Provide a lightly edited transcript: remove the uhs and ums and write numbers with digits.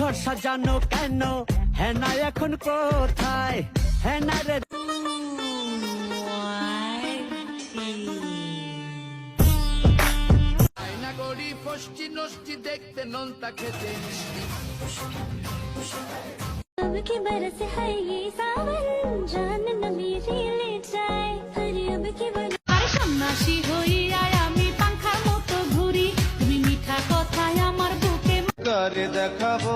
ঘর সাজানো কেন, হেনা এখন কোথায়, হেনা রে আয়না গড়ি ফষ্টি নষ্টি দেখতে নোনতা খেতে মিষ্টি। अब की बरस है ये सावन, जान न मेरी ले जाए, अरे अब की बरस। আরে সন্ন্যাসী হইয়া আমি পাংখার মতো ঘুরি, তুমি মিঠা কথায় আমার বুকে করে দেখাবো